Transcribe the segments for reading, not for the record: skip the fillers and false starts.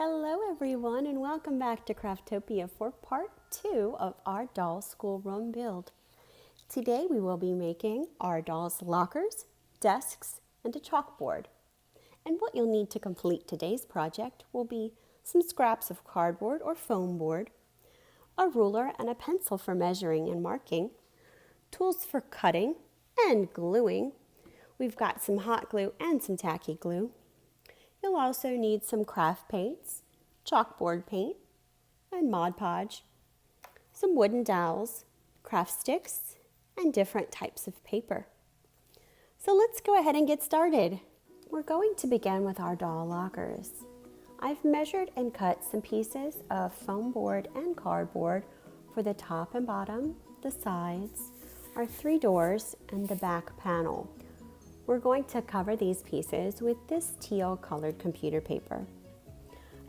Hello everyone and welcome back to Craftopia for part 2 of our doll schoolroom build. Today we will be making our dolls' lockers, desks, and a chalkboard. And what you'll need to complete today's project will be some scraps of cardboard or foam board, a ruler and a pencil for measuring and marking, tools for cutting and gluing. We've got some hot glue and some tacky glue. You'll also need some craft paints, chalkboard paint, and Mod Podge, some wooden dowels, craft sticks, and different types of paper. So let's go ahead and get started. We're going to begin with our doll lockers. I've measured and cut some pieces of foam board and cardboard for the top and bottom, the sides, our 3 doors, and the back panel. We're going to cover these pieces with this teal colored computer paper.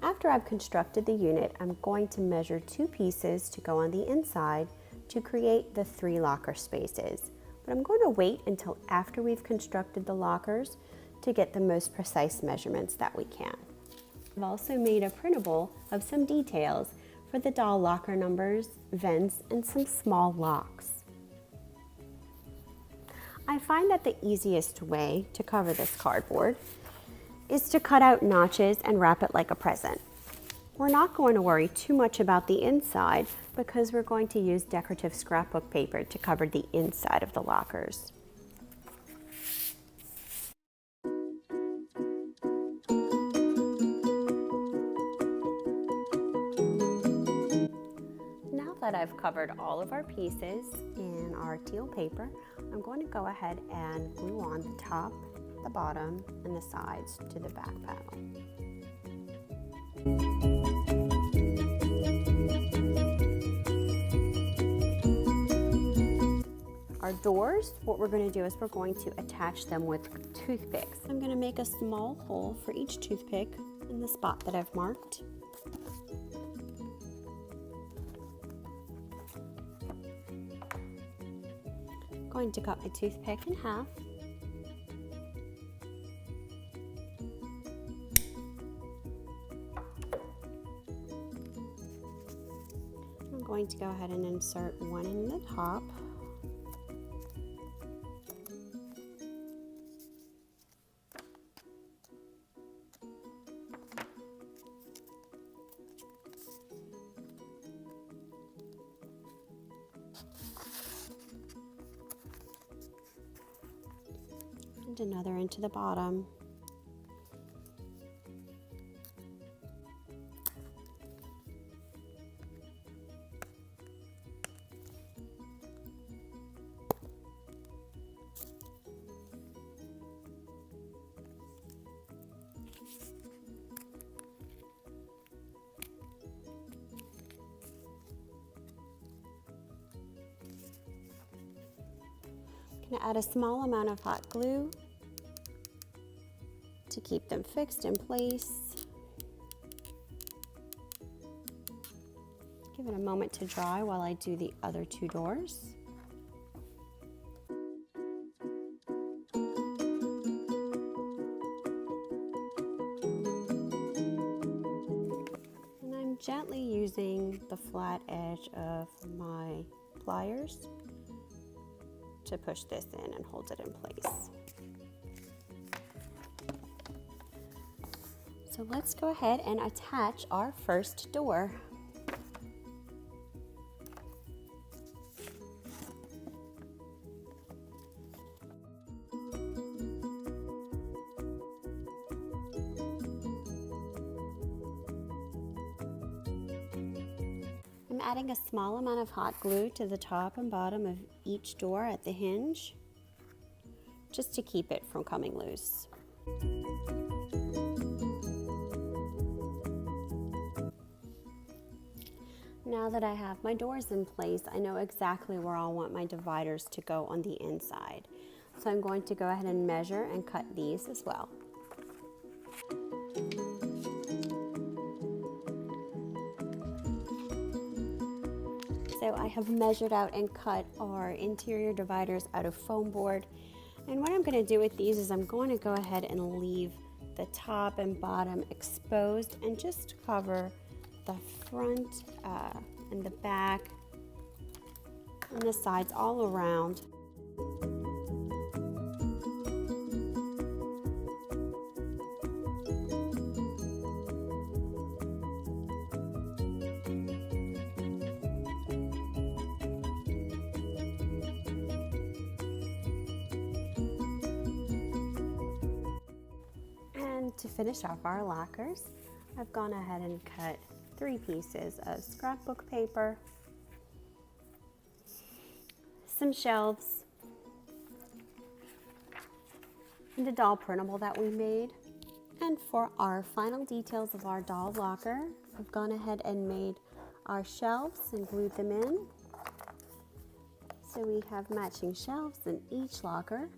After I've constructed the unit, I'm going to measure 2 pieces to go on the inside to create the 3 locker spaces. But I'm going to wait until after we've constructed the lockers to get the most precise measurements that we can. I've also made a printable of some details for the doll locker numbers, vents, and some small locks. I find that the easiest way to cover this cardboard is to cut out notches and wrap it like a present. We're not going to worry too much about the inside because we're going to use decorative scrapbook paper to cover the inside of the lockers. Now that I've covered all of our pieces in our teal paper, I'm going to go ahead and glue on the top, the bottom, and the sides to the back panel. Our doors, what we're going to do is we're going to attach them with toothpicks. I'm going to make a small hole for each toothpick in the spot that I've marked. I'm going to cut my toothpick in half. I'm going to go ahead and insert one in the top. And another into the bottom. I'm going to add a small amount of hot glue to keep them fixed in place. Give it a moment to dry while I do the other 2 doors. And I'm gently using the flat edge of my pliers to push this in and hold it in place. So let's go ahead and attach our first door. I'm adding a small amount of hot glue to the top and bottom of each door at the hinge, just to keep it from coming loose. Now that I have my doors in place, I know exactly where I want my dividers to go on the inside. So I'm going to go ahead and measure and cut these as well. So I have measured out and cut our interior dividers out of foam board. And what I'm going to do with these is I'm going to go ahead and leave the top and bottom exposed and just cover the front and the back and the sides all around. To finish off our lockers, I've gone ahead and cut 3 pieces of scrapbook paper, some shelves, and a doll printable that we made. And for our final details of our doll locker, I've gone ahead and made our shelves and glued them in. So we have matching shelves in each locker.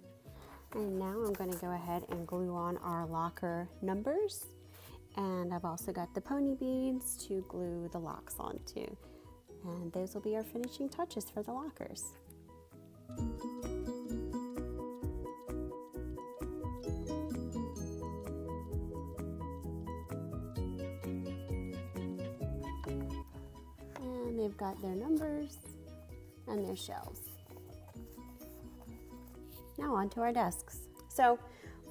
And now I'm going to go ahead and glue on our locker numbers. And I've also got the pony beads to glue the locks onto. And those will be our finishing touches for the lockers. And they've got their numbers and their shelves. Now onto our desks. So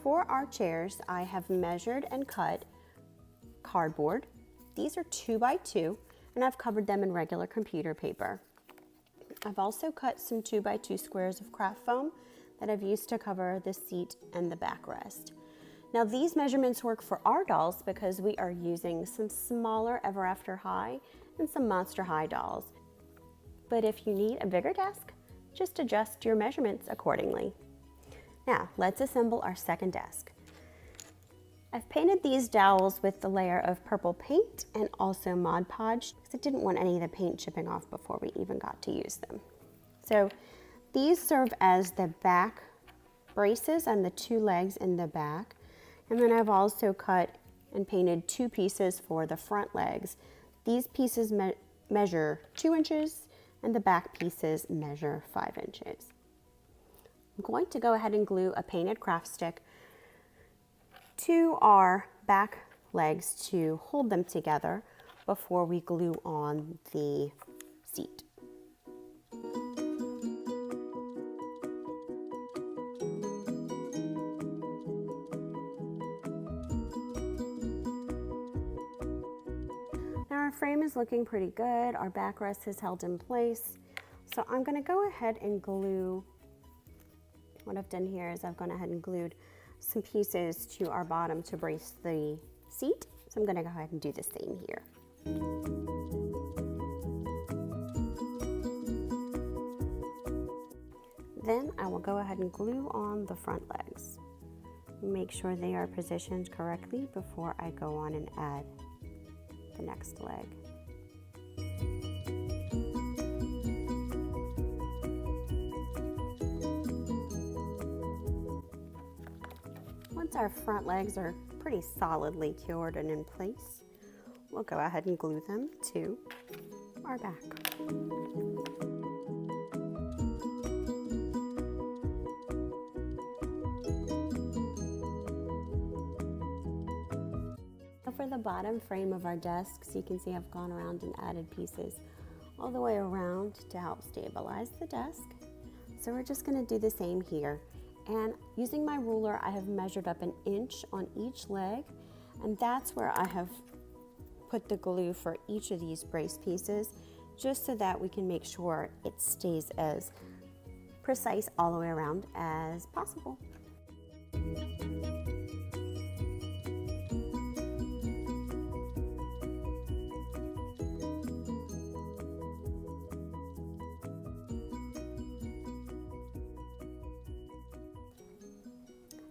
for our chairs, I have measured and cut cardboard. These are 2 by 2, and I've covered them in regular computer paper. I've also cut some 2 by 2 squares of craft foam that I've used to cover the seat and the backrest. Now these measurements work for our dolls because we are using some smaller Ever After High and some Monster High dolls. But if you need a bigger desk, just adjust your measurements accordingly. Now, let's assemble our second desk. I've painted these dowels with the layer of purple paint and also Mod Podge because I didn't want any of the paint chipping off before we even got to use them. So these serve as the back braces and the 2 legs in the back. And then I've also cut and painted 2 pieces for the front legs. These pieces measure 2 inches and the back pieces measure 5 inches. I'm going to go ahead and glue a painted craft stick to our back legs to hold them together before we glue on the seat. Now our frame is looking pretty good. Our backrest is held in place. So I'm going to go ahead and glue. What I've done here is I've gone ahead and glued some pieces to our bottom to brace the seat. So I'm going to go ahead and do the same here. Then I will go ahead and glue on the front legs. Make sure they are positioned correctly before I go on and add the next leg. Once our front legs are pretty solidly cured and in place, we'll go ahead and glue them to our back. For the bottom frame of our desks, you can see I've gone around and added pieces all the way around to help stabilize the desk. So we're just going to do the same here. And using my ruler, I have measured up 1 inch on each leg, and that's where I have put the glue for each of these brace pieces, just so that we can make sure it stays as precise all the way around as possible.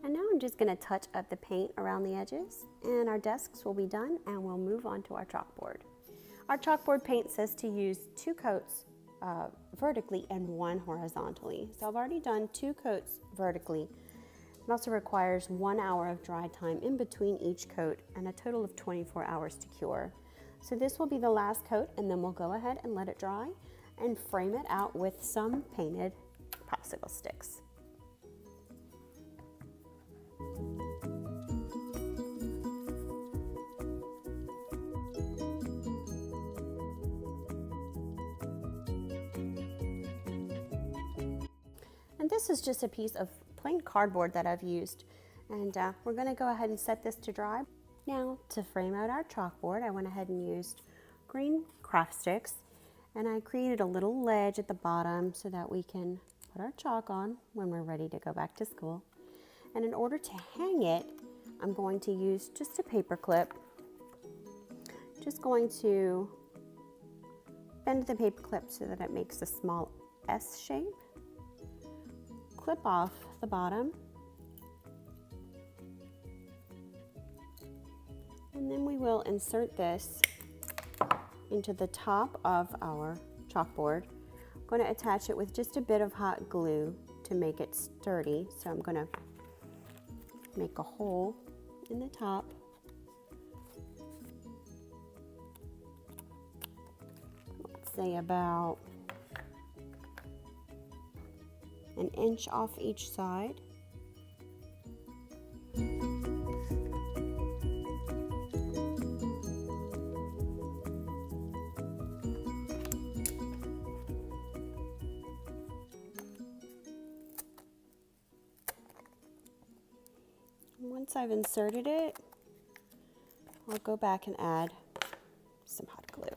And now I'm just going to touch up the paint around the edges, and our desks will be done, and we'll move on to our chalkboard. Our chalkboard paint says to use 2 coats vertically and 1 horizontally. So I've already done 2 coats vertically. It also requires 1 hour of dry time in between each coat and a total of 24 hours to cure. So this will be the last coat, and then we'll go ahead and let it dry and frame it out with some painted popsicle sticks. this is just a piece of plain cardboard that I've used. And we're going to go ahead and set this to dry. Now, to frame out our chalkboard, I went ahead and used green craft sticks. And I created a little ledge at the bottom so that we can put our chalk on when we're ready to go back to school. And in order to hang it, I'm going to use just a paper clip. Just going to bend the paper clip so that it makes a small S shape. Clip off the bottom. And then we will insert this into the top of our chalkboard. I'm going to attach it with just a bit of hot glue to make it sturdy. So I'm going to make a hole in the top. Let's say about an inch off each side. Once I've inserted it, I'll go back and add some hot glue.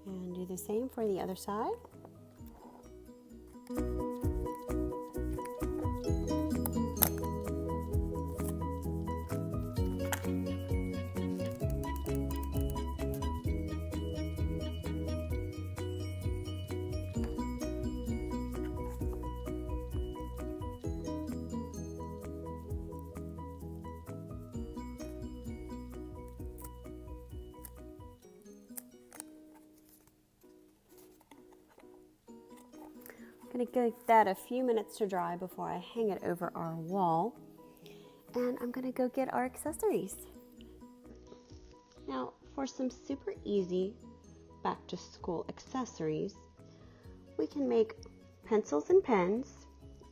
And do the same for the other side. I'm going to give that a few minutes to dry before I hang it over our wall. And I'm going to go get our accessories. Now, for some super easy back to school accessories, we can make pencils and pens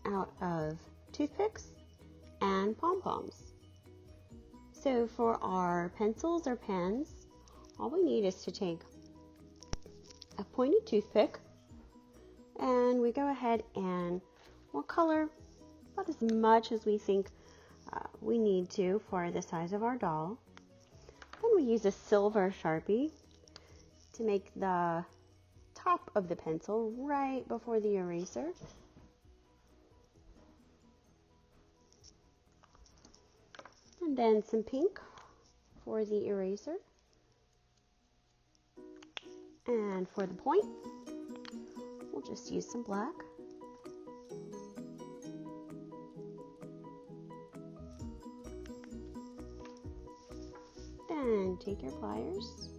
out of toothpicks and pom-poms. So for our pencils or pens, all we need is to take a pointed toothpick, and we go ahead and we'll color about as much as we think we need to for the size of our doll. Then we use a silver Sharpie to make the top of the pencil right before the eraser. And then some pink for the eraser. And for the point, we'll just use some black. Then take your pliers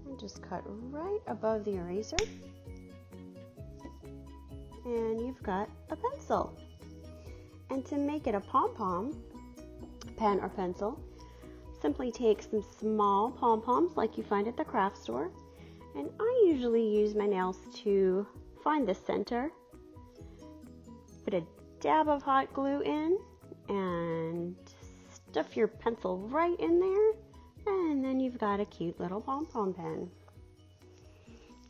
and just cut right above the eraser. And you've got a pencil. And to make it a pom-pom, pen or pencil, simply take some small pom-poms like you find at the craft store. And I usually use my nails to find the center. Put a dab of hot glue in and stuff your pencil right in there. And then you've got a cute little pom-pom pen.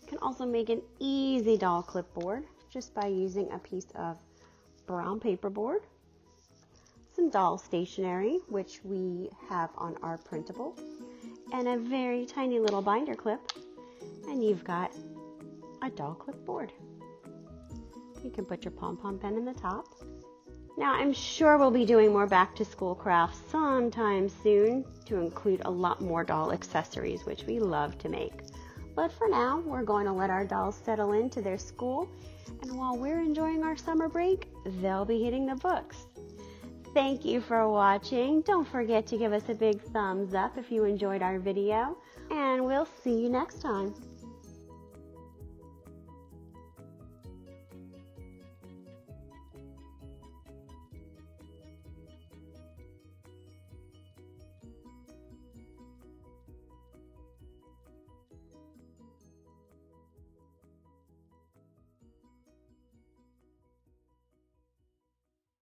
You can also make an easy doll clipboard just by using a piece of brown paperboard, some doll stationery, which we have on our printable, and a very tiny little binder clip, and you've got a doll clipboard. You can put your pom-pom pen in the top. Now, I'm sure we'll be doing more back-to-school crafts sometime soon to include a lot more doll accessories, which we love to make. But for now, we're going to let our dolls settle into their school, and while we're enjoying our summer break, they'll be hitting the books. Thank you for watching. Don't forget to give us a big thumbs up if you enjoyed our video, and we'll see you next time.